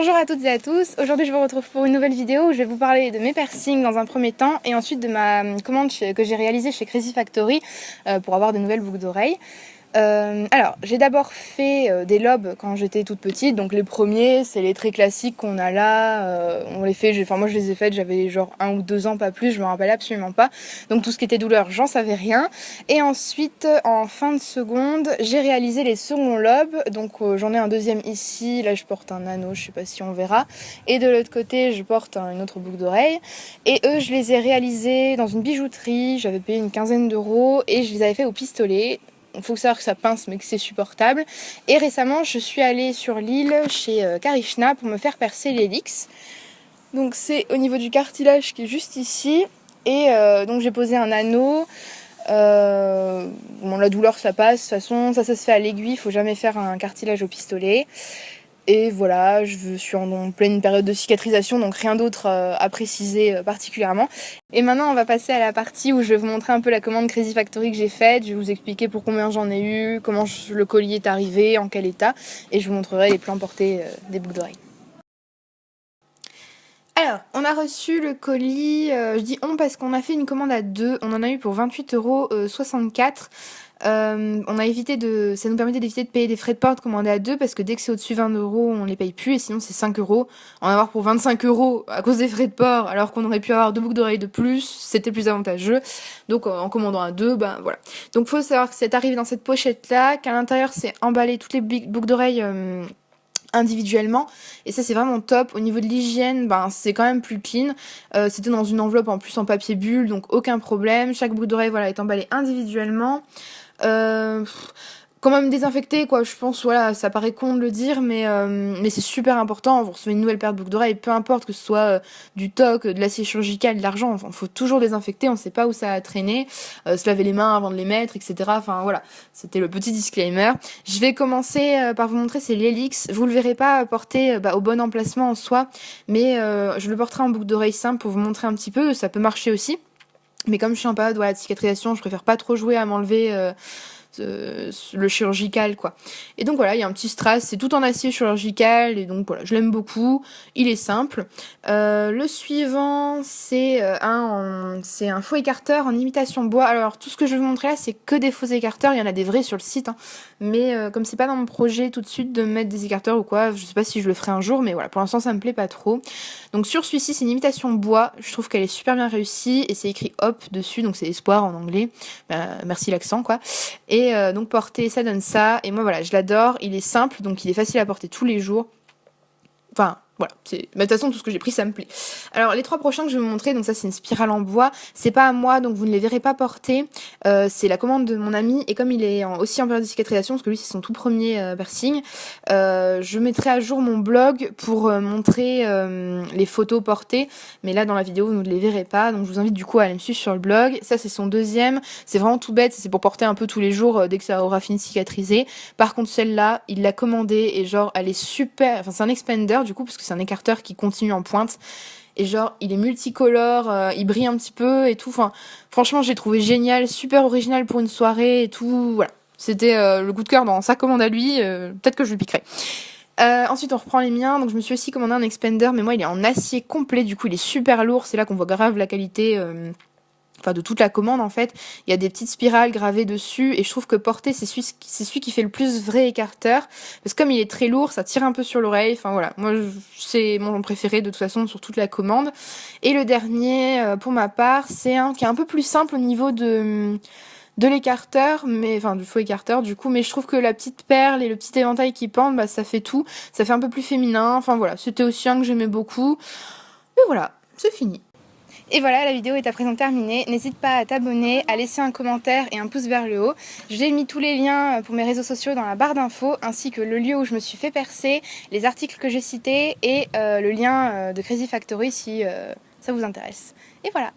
Bonjour à toutes et à tous, aujourd'hui je vous retrouve pour une nouvelle vidéo où je vais vous parler de mes piercings dans un premier temps et ensuite de ma commande que j'ai réalisée chez Crazy Factory pour avoir de nouvelles boucles d'oreilles. Alors, j'ai d'abord fait des lobes quand j'étais toute petite, donc les premiers, c'est les très classiques qu'on a là, on les fait, moi je les ai faites, j'avais genre 1 ou 2 ans, pas plus, je me rappelle absolument pas, donc tout ce qui était douleur, j'en savais rien, et ensuite, en fin de seconde, j'ai réalisé les seconds lobes, donc j'en ai un deuxième ici, là je porte un anneau, je sais pas si on verra, et de l'autre côté, je porte une autre boucle d'oreille, et eux, je les ai réalisés dans une bijouterie, j'avais payé une quinzaine d'euros, et je les avais fait au pistolet. Il faut savoir que ça pince mais que c'est supportable. Et récemment je suis allée sur l'île chez Karishna pour me faire percer l'hélix. Donc c'est au niveau du cartilage qui est juste ici. Et donc j'ai posé un anneau. Bon, la douleur ça passe, de toute façon ça se fait à l'aiguille, il faut jamais faire un cartilage au pistolet. Et voilà, je suis en pleine période de cicatrisation, donc rien d'autre à préciser particulièrement. Et maintenant, on va passer à la partie où je vais vous montrer un peu la commande Crazy Factory que j'ai faite. Je vais vous expliquer pour combien j'en ai eu, comment le colis est arrivé, en quel état. Et je vous montrerai les plans portés des boucles d'oreilles. Alors, on a reçu le colis, je dis on parce qu'on a fait une commande à 2, on en a eu pour 28,64 €. Ça nous permettait d'éviter de payer des frais de port commandés à 2 parce que dès que c'est au-dessus de 20 €, on les paye plus et sinon c'est 5 €. En avoir pour 25 € à cause des frais de port alors qu'on aurait pu avoir 2 boucles d'oreilles de plus, c'était plus avantageux. Donc en commandant à 2, ben voilà. Donc faut savoir que c'est arrivé dans cette pochette là, qu'à l'intérieur c'est emballé toutes les boucles d'oreilles individuellement et ça c'est vraiment top. Au niveau de l'hygiène, ben c'est quand même plus clean. C'était dans une enveloppe en plus en papier bulle, donc aucun problème. Chaque boucle d'oreille voilà est emballée individuellement. Quand même désinfecté quoi, je pense, voilà, ça paraît con de le dire, mais c'est super important. Vous recevez une nouvelle paire de boucles d'oreilles, peu importe que ce soit du toc, de l'acier chirurgical, de l'argent, enfin, faut toujours désinfecter, on sait pas où ça a traîné, se laver les mains avant de les mettre, etc. Enfin voilà, c'était le petit disclaimer. Je vais commencer par vous montrer, c'est l'hélix. Vous le verrez pas porté au bon emplacement en soi, mais je le porterai en boucle d'oreille simple pour vous montrer un petit peu, ça peut marcher aussi. Mais comme je suis en période de cicatrisation, je préfère pas trop jouer à m'enlever le chirurgical quoi. Et donc voilà, il y a un petit strass, c'est tout en acier chirurgical et donc voilà, je l'aime beaucoup, il est simple. Le suivant c'est un faux écarteur en imitation bois. Alors tout ce que je vais vous montrer là c'est que des faux écarteurs, il y en a des vrais sur le site hein. Mais comme c'est pas dans mon projet tout de suite de mettre des écarteurs ou quoi, je sais pas si je le ferai un jour, mais voilà, pour l'instant ça me plaît pas trop. Donc sur celui-ci c'est une imitation bois, je trouve qu'elle est super bien réussie et c'est écrit hop dessus, donc c'est espoir en anglais, merci l'accent quoi. Et donc porter ça donne ça, et moi voilà je l'adore, il est simple donc il est facile à porter tous les jours. Enfin voilà, de toute façon tout ce que j'ai pris ça me plaît. Alors les 3 prochains que je vais vous montrer, donc ça c'est une spirale en bois, c'est pas à moi donc vous ne les verrez pas porter, c'est la commande de mon ami et comme il est aussi en période de cicatrisation, parce que lui c'est son tout premier piercing, je mettrai à jour mon blog pour montrer les photos portées, mais là dans la vidéo vous ne les verrez pas, donc je vous invite du coup à aller me suivre sur le blog. Ça c'est son deuxième, c'est vraiment tout bête, c'est pour porter un peu tous les jours dès que ça aura fini de cicatriser. Par contre celle-là, il l'a commandée et genre elle est super, enfin c'est un expander du coup parce que c'est un écarteur qui continue en pointe et genre il est multicolore, il brille un petit peu et tout, enfin franchement j'ai trouvé génial, super original pour une soirée et tout, voilà, c'était le coup de cœur dans sa commande à lui, peut-être que je lui piquerai. Ensuite on reprend les miens, donc je me suis aussi commandé un expander mais moi il est en acier complet, du coup il est super lourd, c'est là qu'on voit grave la qualité de toute la commande en fait. Il y a des petites spirales gravées dessus et je trouve que porter c'est celui qui fait le plus vrai écarteur parce que comme il est très lourd ça tire un peu sur l'oreille, enfin voilà, moi c'est mon préféré de toute façon sur toute la commande. Et le dernier pour ma part c'est un qui est un peu plus simple au niveau de l'écarteur, mais enfin du faux écarteur du coup, mais je trouve que la petite perle et le petit éventail qui pendent, ça fait tout, ça fait un peu plus féminin, enfin voilà, c'était aussi un que j'aimais beaucoup. Et voilà, c'est fini. Et voilà, la vidéo est à présent terminée. N'hésite pas à t'abonner, à laisser un commentaire et un pouce vers le haut. J'ai mis tous les liens pour mes réseaux sociaux dans la barre d'infos, ainsi que le lieu où je me suis fait percer, les articles que j'ai cités et le lien de Crazy Factory si ça vous intéresse. Et voilà.